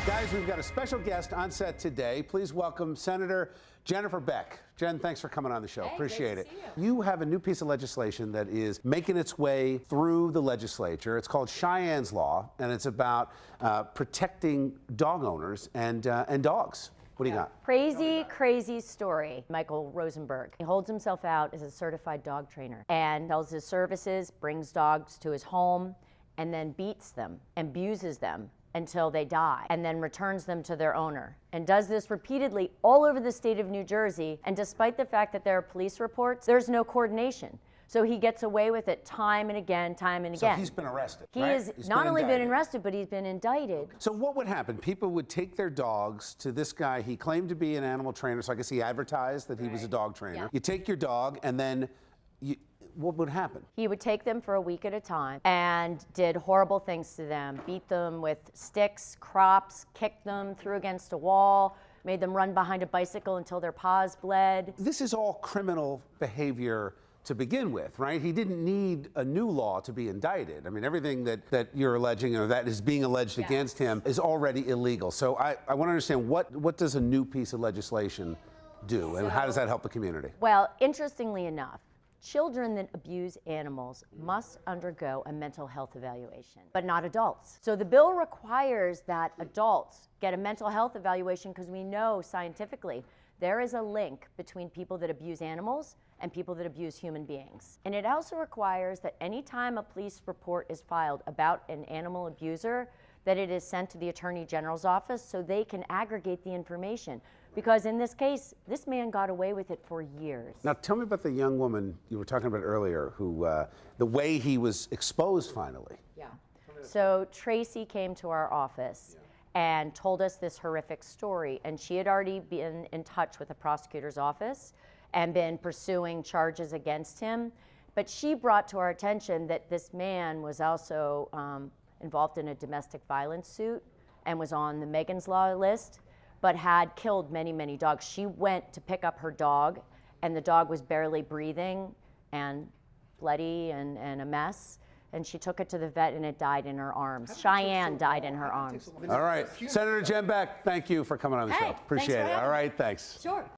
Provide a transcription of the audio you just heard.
Guys, we've got a special guest on set today. Please welcome Senator Jennifer Beck. Jen, thanks for coming on the show. Hey, appreciate great it. to see You have a new piece of legislation that is making its way through the legislature. It's called Cheyenne's Law, and it's about protecting dog owners and dogs. What do you got? Crazy story. Michael Rosenberg. He holds himself out as a certified dog trainer and sells his services, brings dogs to his home, and then beats them, abuses them until they die, and then returns them to their owner. And does this repeatedly all over the state of New Jersey. And despite the fact that there are police reports, there's no coordination. So he gets away with it time and again, time and again. So he's been arrested, He right? has not only been arrested, but he's been indicted. So what would happen? People would take their dogs to this guy. He claimed to be an animal trainer, so I guess he advertised that he was a dog trainer. Yeah. You take your dog, and then what would happen? He would take them for a week at a time and did horrible things to them, beat them with sticks, crops, kicked them, threw against a wall, made them run behind a bicycle until their paws bled. This is all criminal behavior to begin with, right? He didn't need a new law to be indicted. I mean, everything that you're alleging or that is being alleged against him is already illegal. So I want to understand, what does a new piece of legislation do, and how does that help the community? Well, interestingly enough, children that abuse animals must undergo a mental health evaluation, but not adults. So the bill requires that adults get a mental health evaluation because we know scientifically there is a link between people that abuse animals and people that abuse human beings. And it also requires that any time a police report is filed about an animal abuser, that it is sent to the Attorney General's office so they can aggregate the information. Because in this case, this man got away with it for years. Now tell me about the young woman you were talking about earlier, who, the way he was exposed finally. Yeah. So Tracy came to our office and told us this horrific story, and she had already been in touch with the prosecutor's office and been pursuing charges against him. But she brought to our attention that this man was also involved in a domestic violence suit and was on the Megan's Law list, but had killed many, many dogs. She went to pick up her dog, and the dog was barely breathing and bloody and a mess. And she took it to the vet, and it died in her arms. Cheyenne died in her arms. All right, Senator Jen Beck, thank you for coming on the show. Appreciate it. All right, thanks. Sure.